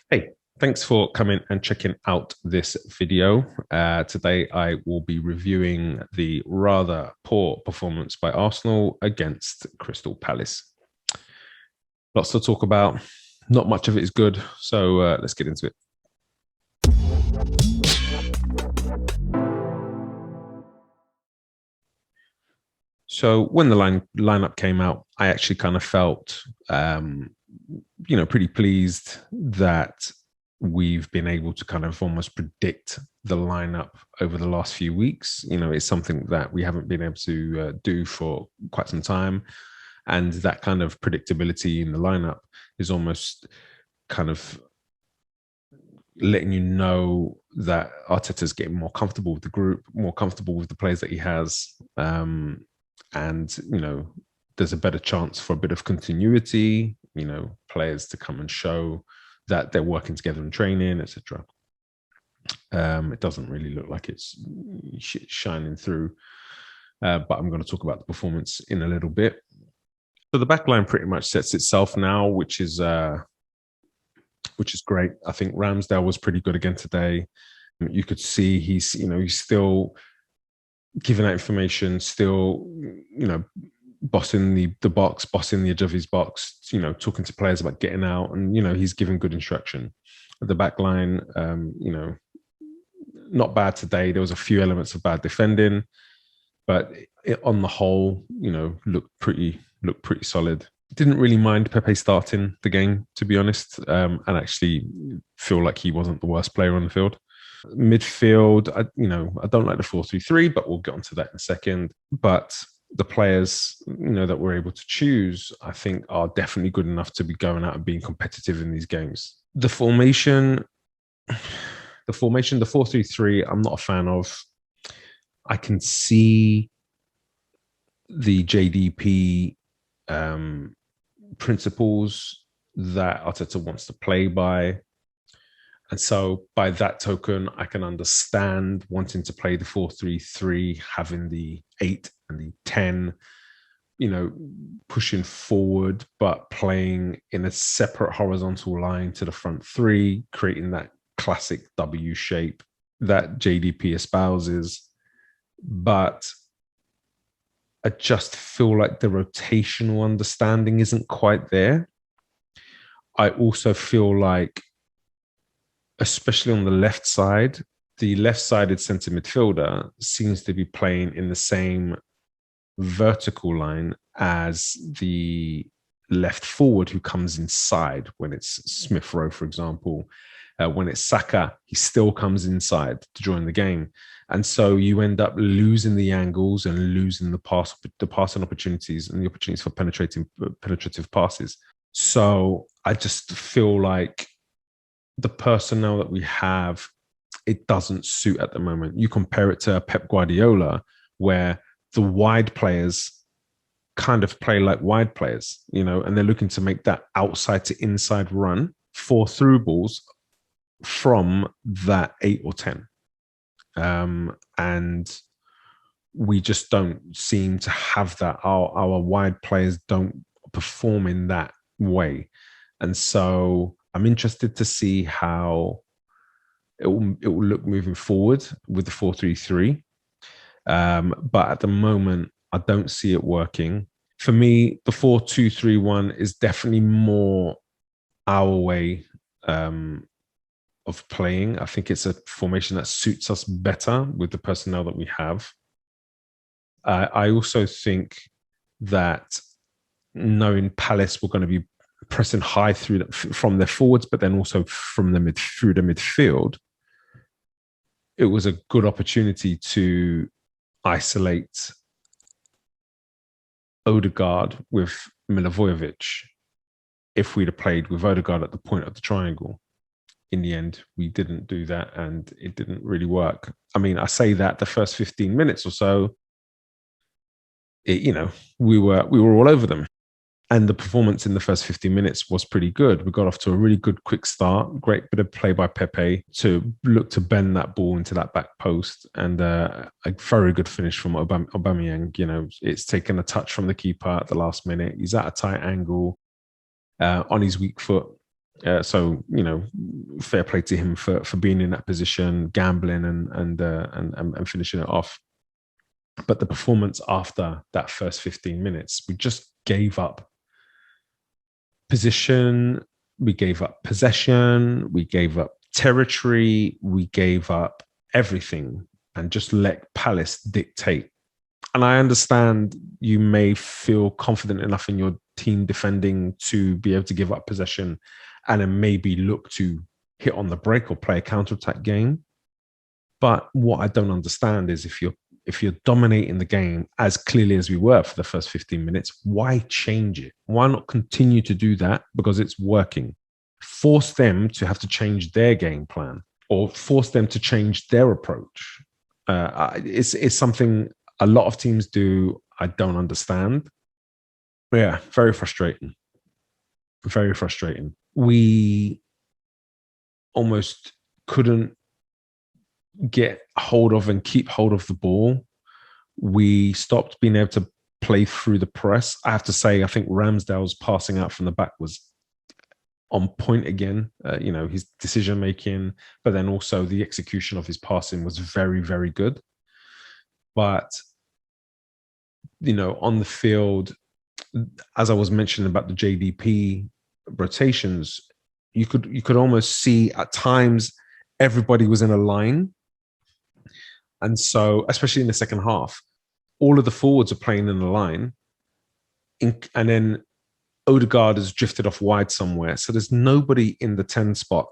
Hey, thanks for coming and checking out this video. Today, I will be reviewing the rather poor performance by Arsenal against Crystal Palace. Lots to talk about. Not much of it is good, so let's get into it. So when the lineup came out, I actually kind of felt, pretty pleased that we've been able to kind of almost predict the lineup over the last few weeks. It's something that we haven't been able to do for quite some time, and that kind of predictability in the lineup is almost kind of letting you know that Arteta's getting more comfortable with the group, more comfortable with the players that he has. And there's a better chance for a bit of continuity, players to come and show that they're working together in training, etc. It doesn't really look like it's shining through, but I'm going to talk about the performance in a little bit. So the back line pretty much sets itself now, which is great. I think Ramsdale was pretty good again today. You could see he's still giving out information, still, bossing the box, bossing the edge of his box, talking to players about getting out, and he's giving good instruction. At the back line, not bad today. There was a few elements of bad defending, but on the whole, looked pretty solid. Didn't really mind Pepe starting the game, to be honest, and actually feel like he wasn't the worst player on the field. Midfield, I don't like the 4-3-3, but we'll get onto that in a second. But the players, that we're able to choose, I think are definitely good enough to be going out and being competitive in these games. The formation, the 4-3-3, I'm not a fan of. I can see the JDP principles that Arteta wants to play by. And so by that token, I can understand wanting to play the 4-3-3, having the 8 and the 10, pushing forward, but playing in a separate horizontal line to the front three, creating that classic W shape that JDP espouses. But I just feel like the rotational understanding isn't quite there. I also feel like, especially on the left side, the left-sided centre midfielder seems to be playing in the same vertical line as the left forward who comes inside when it's Smith Rowe, for example. When it's Saka, he still comes inside to join the game. And so you end up losing the angles and losing the passing opportunities and the opportunities for penetrative passes. So I just feel like the personnel that we have, it doesn't suit at the moment. You compare it to Pep Guardiola, where the wide players kind of play like wide players, and they're looking to make that outside to inside run for through balls from that 8 or 10. And we just don't seem to have that. Our wide players don't perform in that way. And so I'm interested to see how it will look moving forward with the 4-3-3. But at the moment, I don't see it working. For me, the 4-2-3-1 is definitely more our way of playing. I think it's a formation that suits us better with the personnel that we have. I also think that knowing Palace were going to be pressing high from their forwards, but then also from through the midfield, it was a good opportunity to isolate Odegaard with Milivojevic if we'd have played with Odegaard at the point of the triangle. In the end, we didn't do that, and it didn't really work. I mean, I say that the first 15 minutes or so, we were all over them. And the performance in the first 15 minutes was pretty good. We got off to a really good quick start. Great bit of play by Pepe to look to bend that ball into that back post. And a very good finish from Aubameyang. It's taken a touch from the keeper at the last minute. He's at a tight angle on his weak foot. So fair play to him for being in that position, gambling and finishing it off. But the performance after that first 15 minutes, we just gave up position, we gave up possession, we gave up territory, we gave up everything, and just let Palace dictate. And I understand you may feel confident enough in your team defending to be able to give up possession and then maybe look to hit on the break or play a counter-attack game. But what I don't understand is if you're dominating the game as clearly as we were for the first 15 minutes, why change it? Why not continue to do that because it's working? Force them to have to change their game plan or force them to change their approach. It's something a lot of teams do. I don't understand. But yeah, very frustrating. Very frustrating. We almost couldn't get hold of and keep hold of the ball. We stopped being able to play through the press. I have to say, I think Ramsdale's passing out from the back was on point again. His decision making, but then also the execution of his passing was very, very good. But on the field, as I was mentioning about the JDP rotations, you could almost see at times everybody was in a line. And so, especially in the second half, all of the forwards are playing in the line. And then Odegaard has drifted off wide somewhere. So there's nobody in the 10 spot.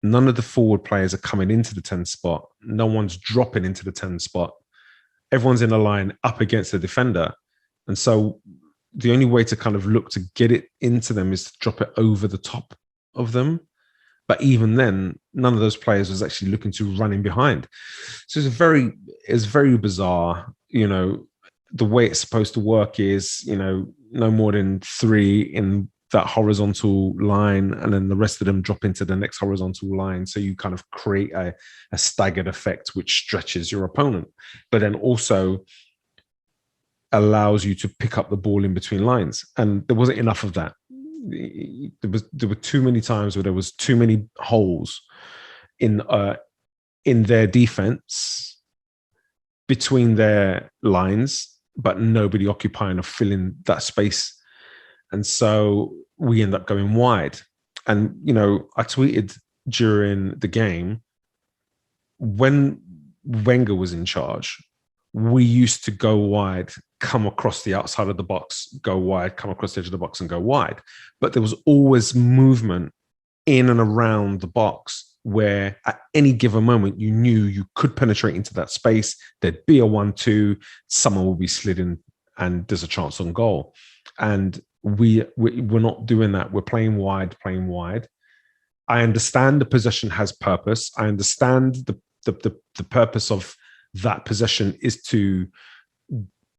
None of the forward players are coming into the 10 spot. No one's dropping into the 10 spot. Everyone's in a line up against the defender. And so the only way to kind of look to get it into them is to drop it over the top of them. But even then, none of those players was actually looking to run in behind. So it's very bizarre. The way it's supposed to work is, no more than 3 in that horizontal line, and then the rest of them drop into the next horizontal line. So you kind of create a staggered effect, which stretches your opponent, but then also allows you to pick up the ball in between lines. And there wasn't enough of that. There were too many times where there was too many holes in their defense between their lines, but nobody occupying or filling that space. And so we end up going wide. And I tweeted during the game, when Wenger was in charge, we used to go wide, come across the outside of the box, go wide, come across the edge of the box and go wide. But there was always movement in and around the box where at any given moment, you knew you could penetrate into that space. There'd be a 1-2, someone will be slid in and there's a chance on goal. And we're not doing that. We're playing wide. I understand the possession has purpose. I understand the purpose of that possession is to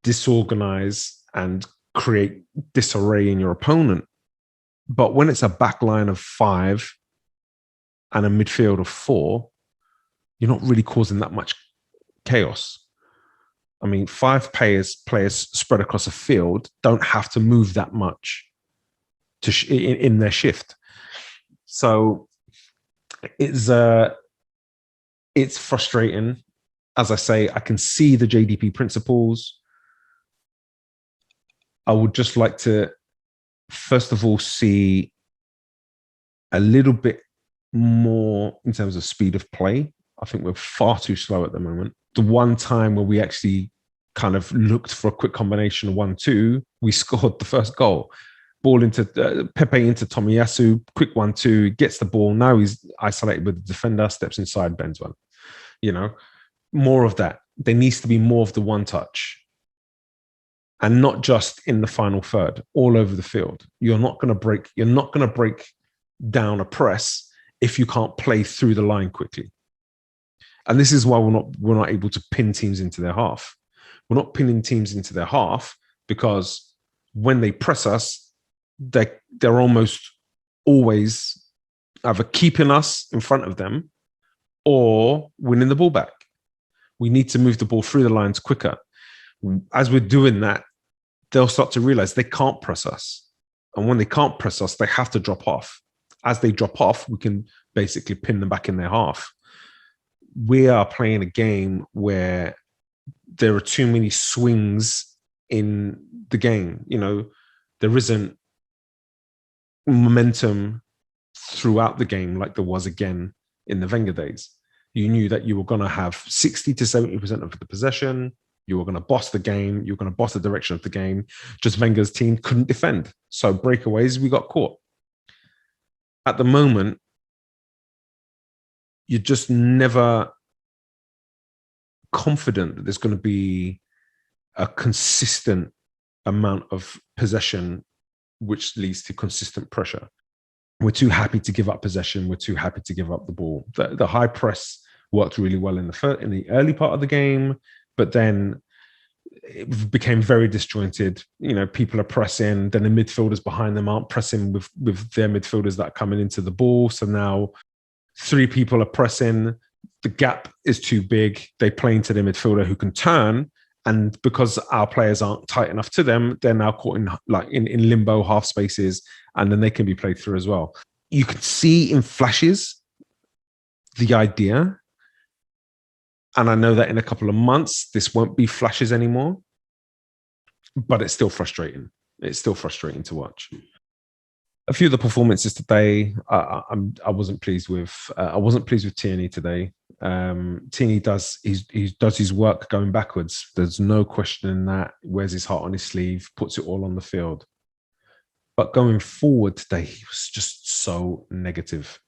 disorganize and create disarray in your opponent. But when it's a back line of 5 and a midfield of 4, you're not really causing that much chaos. I mean, 5 players spread across a field don't have to move that much in their shift. So it's frustrating. As I say, I can see the JDP principles. I would just like to, first of all, see a little bit more in terms of speed of play. I think we're far too slow at the moment. The one time where we actually kind of looked for a quick combination of 1-2, we scored the first goal. Ball into Pepe into Tomiyasu, quick 1-2, gets the ball. Now he's isolated with the defender, steps inside, bends one. More of that. There needs to be more of the one touch. And not just in the final third, all over the field. You're not going to break down a press if you can't play through the line quickly. And this is why we're not able to pin teams into their half. We're not pinning teams into their half because when they press us, they're almost always either keeping us in front of them or winning the ball back. We need to move the ball through the lines quicker. As we're doing that, they'll start to realize they can't press us. And when they can't press us, they have to drop off. As they drop off, we can basically pin them back in their half. We are playing a game where there are too many swings in the game. There isn't momentum throughout the game like there was again in the Wenger days. You knew that you were going to have 60 to 70% of the possession. You were going to boss the game. You were going to boss the direction of the game. Just Wenger's team couldn't defend. So breakaways, we got caught. At the moment, you're just never confident that there's going to be a consistent amount of possession, which leads to consistent pressure. We're too happy to give up possession. We're too happy to give up the ball. The high press worked really well in the early part of the game, but then it became very disjointed. People are pressing, then the midfielders behind them aren't pressing with their midfielders that are coming into the ball. So now 3 people are pressing. The gap is too big. They play into the midfielder who can turn. And because our players aren't tight enough to them, they're now caught in limbo half spaces, and then they can be played through as well. You can see in flashes the idea. And I know that in a couple of months, this won't be flashes anymore, but it's still frustrating. It's still frustrating to watch. A few of the performances today, I wasn't pleased with. I wasn't pleased with Tierney today. Tierney does his work going backwards. There's no question in that. Wears his heart on his sleeve, puts it all on the field. But going forward today, he was just so negative.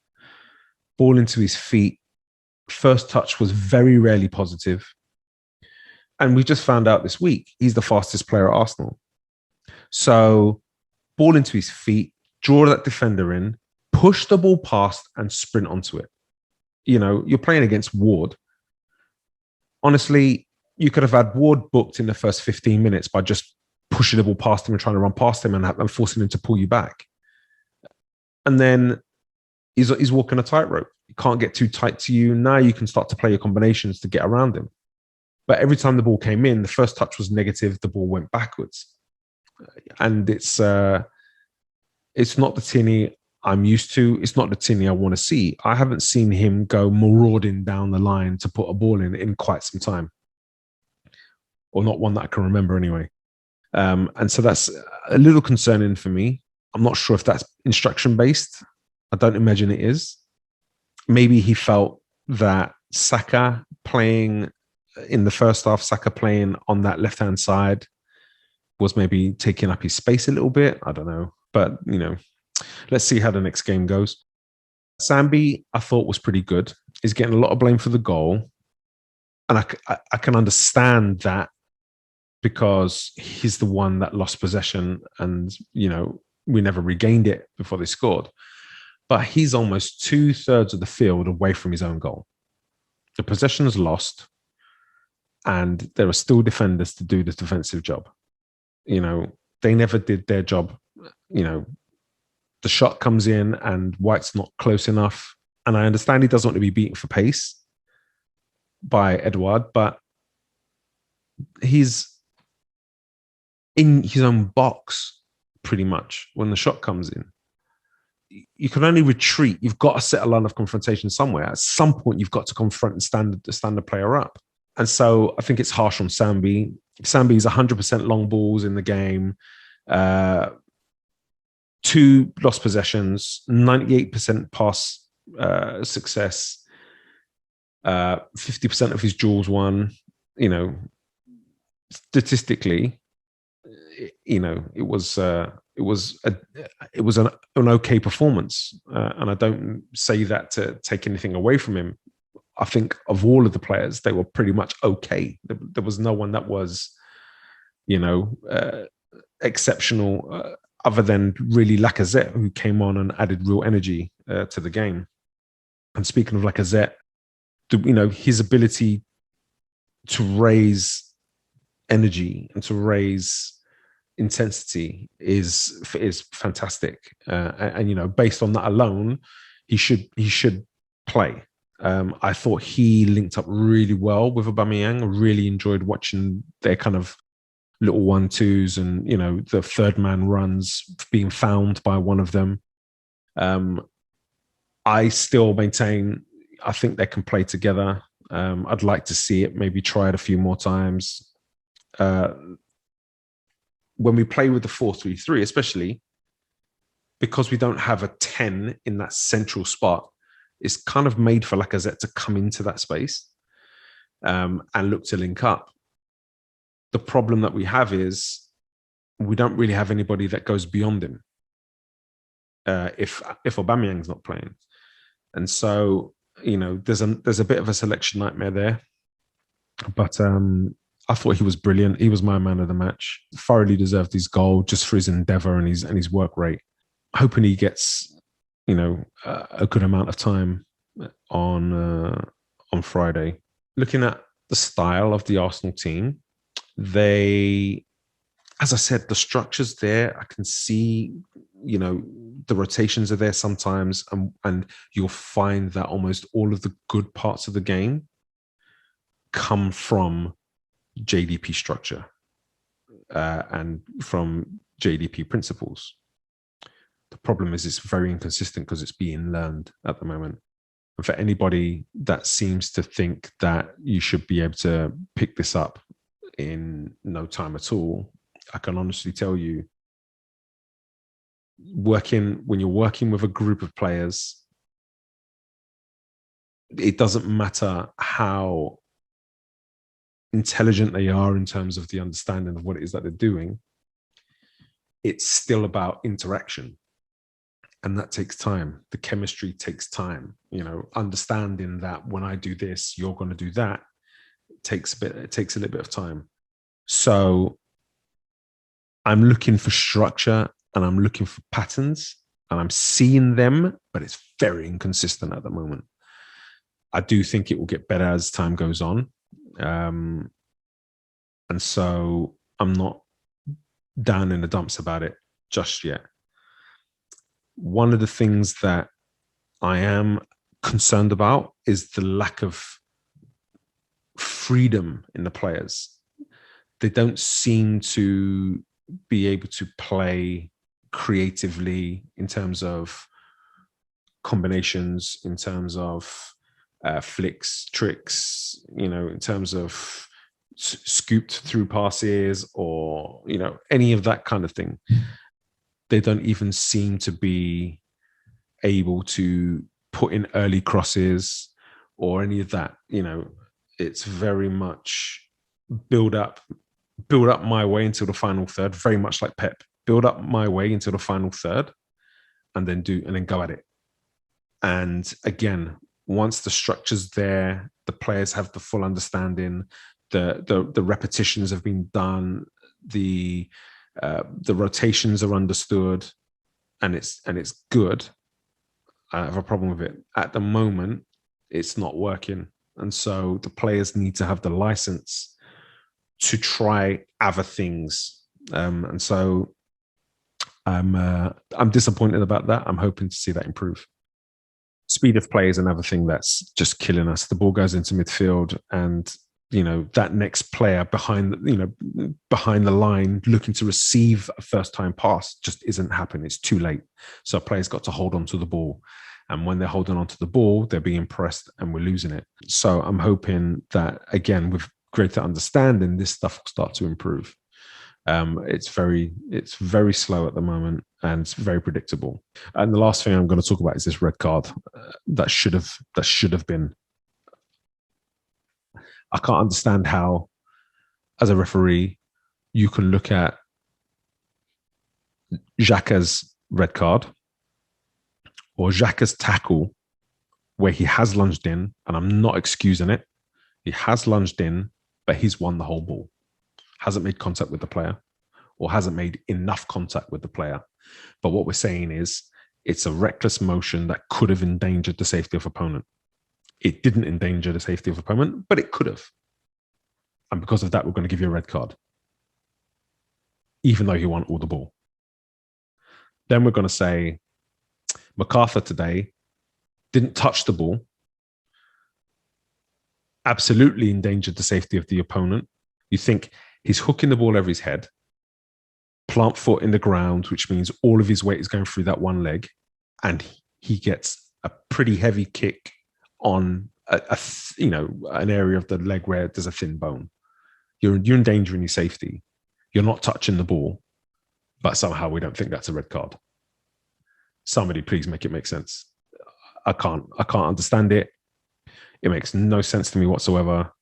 Ball into his feet. First touch was very rarely positive. And we just found out this week, he's the fastest player at Arsenal. So ball into his feet, draw that defender in, push the ball past and sprint onto it. You're playing against Ward. Honestly, you could have had Ward booked in the first 15 minutes by just pushing the ball past him and trying to run past him and forcing him to pull you back. And then he's walking a tightrope. He can't get too tight to you. Now you can start to play your combinations to get around him. But every time the ball came in, the first touch was negative. The ball went backwards. And it's not the Tierney I'm used to. It's not the Tierney I want to see. I haven't seen him go marauding down the line to put a ball in quite some time. Or not one that I can remember anyway. And so that's a little concerning for me. I'm not sure if that's instruction-based. I don't imagine it is. Maybe he felt that Saka playing in the first half, Saka playing on that left-hand side was maybe taking up his space a little bit. I don't know. But, let's see how the next game goes. Sambi, I thought, was pretty good. He's getting a lot of blame for the goal. And I can understand that because he's the one that lost possession and, we never regained it before they scored. But he's almost 2/3 of the field away from his own goal. The possession is lost and there are still defenders to do the defensive job. They never did their job. The shot comes in and White's not close enough. And I understand he doesn't want to be beaten for pace by Edouard, but he's in his own box pretty much when the shot comes in. You can only retreat. You've got to set a line of confrontation somewhere. At some point, you've got to confront and stand the player up. And so I think it's harsh on Sambi. Sambi's 100% long balls in the game. 2 lost possessions, 98% pass success, 50% of his duels won. Statistically, it was an okay performance, and I don't say that to take anything away from him. I think of all of the players, they were pretty much okay. There was no one that was, exceptional, other than really Lacazette, who came on and added real energy to the game. And speaking of Lacazette, his ability to raise energy and to raise intensity is fantastic. And based on that alone, he should play. I thought he linked up really well with Aubameyang. I really enjoyed watching their kind of little 1-2s and, the third man runs being found by one of them. I still maintain, I think they can play together. I'd like to see it, maybe try it a few more times. When we play with the 4-3-3, especially because we don't have a 10 in that central spot, it's kind of made for Lacazette to come into that space and look to link up. The problem that we have is we don't really have anybody that goes beyond him if Aubameyang's not playing. And so, there's a bit of a selection nightmare there. But I thought he was brilliant. He was my man of the match. Thoroughly deserved his goal just for his endeavour and his work rate. Hoping he gets, a good amount of time on Friday. Looking at the style of the Arsenal team, they, as I said, the structure's there. I can see, the rotations are there sometimes, and you'll find that almost all of the good parts of the game come from JDP structure and from JDP principles. The problem is it's very inconsistent because it's being learned at the moment. And for anybody that seems to think that you should be able to pick this up in no time at all, I can honestly tell you, when you're working with a group of players, it doesn't matter how intelligent they are in terms of the understanding of what it is that they're doing. It's still about interaction. And that takes time. The chemistry takes time. Understanding that when I do this, you're going to do that. It takes a little bit of time. So I'm looking for structure and I'm looking for patterns and I'm seeing them, but it's very inconsistent at the moment. I do think it will get better as time goes on. And so I'm not down in the dumps about it just yet. One of the things that I am concerned about is the lack of freedom in the players. They don't seem to be able to play creatively in terms of combinations, in terms of flicks, tricks, in terms of scooped through passes or, any of that kind of thing. They don't even seem to be able to put in early crosses or any of that. It's very much build up my way until the final third, very much like Pep. Build up my way until the final third and then go at it. And again, once the structure's there, the players have the full understanding, the repetitions have been done, the rotations are understood, and it's good. I have a problem with it. At the moment, it's not working. And so the players need to have the license to try other things. And so I'm disappointed about that. I'm hoping to see that improve. Speed of play is another thing that's just killing us. The ball goes into midfield and that next player behind the line looking to receive a first time pass just isn't happening. It's too late. So players got to hold on to the ball. And when they're holding on to the ball, they're being pressed and we're losing it. So I'm hoping that, again, with greater understanding, this stuff will start to improve. It's very slow at the moment and it's very predictable. And the last thing I'm going to talk about is this red card that should have been. I can't understand how, as a referee, you can look at Xhaka's red card or Xhaka's tackle where he has lunged in, and I'm not excusing it. He has lunged in, but he's won the whole ball. Hasn't made contact with the player or hasn't made enough contact with the player. But what we're saying is it's a reckless motion that could have endangered the safety of opponent. It didn't endanger the safety of opponent, but it could have. And because of that, we're going to give you a red card, even though he won all the ball. Then we're going to say MacArthur today didn't touch the ball, absolutely endangered the safety of the opponent. You think he's hooking the ball over his head, plant foot in the ground, which means all of his weight is going through that one leg, and he gets a pretty heavy kick on an area of the leg where there's a thin bone. You're endangering your safety. You're not touching the ball, but somehow we don't think that's a red card. Somebody please make it make sense. I can't understand it. It makes no sense to me whatsoever.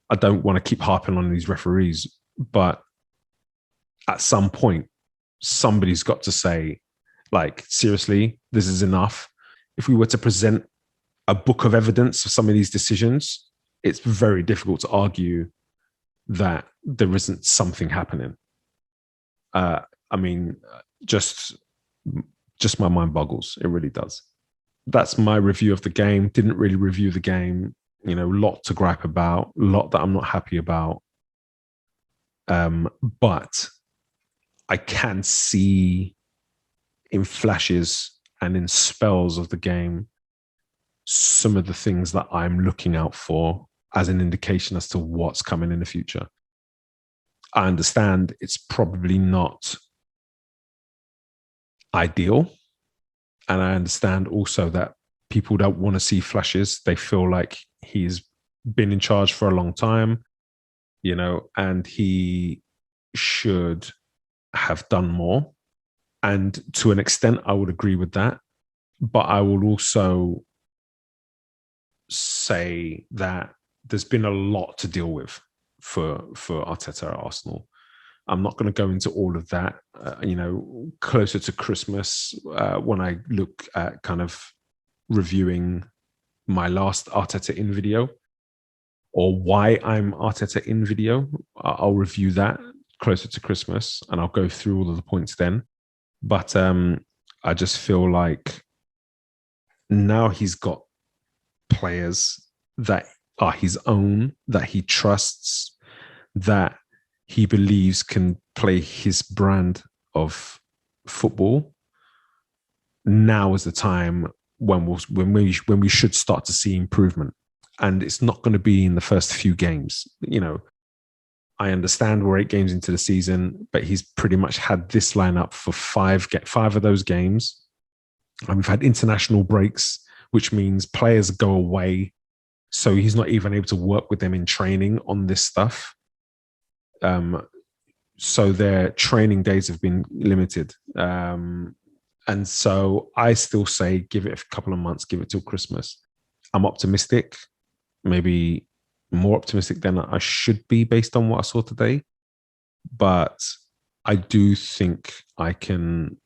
I don't want to keep harping on these referees, but at some point, somebody's got to say, like, seriously, this is enough. If we were to present a book of evidence of some of these decisions, it's very difficult to argue that there isn't something happening. I mean, just my mind boggles. It really does. That's my review of the game. Didn't really review the game. You know, a lot to gripe about, a lot that I'm not happy about. But I can see in flashes and in spells of the game some of the things that I'm looking out for as an indication as to what's coming in the future. I understand it's probably not ideal. And I understand also that people don't want to see flashes. They feel like he's been in charge for a long time, you know, and he should have done more. And to an extent, I would agree with that. But I will also say that there's been a lot to deal with for Arteta at Arsenal. I'm not going to go into all of that. Closer to Christmas, when I look at kind of reviewing my last Arteta in video, or why I'm Arteta in video, I'll review that closer to Christmas, and I'll go through all of the points then. But I just feel like now he's got players that are his own, that he trusts, that he believes can play his brand of football. Now is the time when we should start to see improvement, and it's not going to be in the first few games. You know, I understand we're 8 games into the season, but he's pretty much had this lineup for 5 of those games, and we've had international breaks, which means players go away, so he's not even able to work with them in training on this stuff. So their training days have been limited. And so I still say give it a couple of months, give it till Christmas. I'm optimistic, maybe more optimistic than I should be based on what I saw today. But I do think I can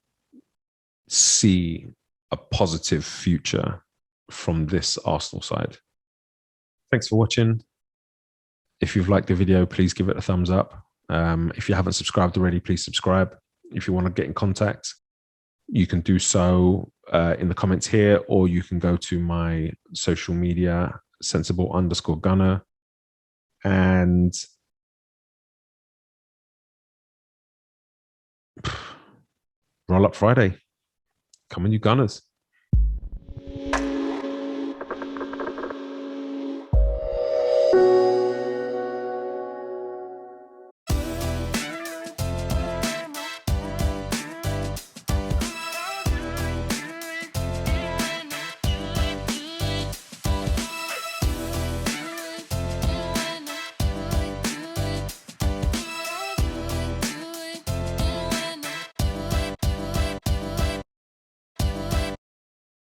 see a positive future from this Arsenal side. Thanks for watching. If you've liked the video, please give it a thumbs up. If you haven't subscribed already, please subscribe. If you want to get in contact, you can do so in the comments here, or you can go to my social media, sensible_gunner. And roll up Friday. Come on, you Gunners.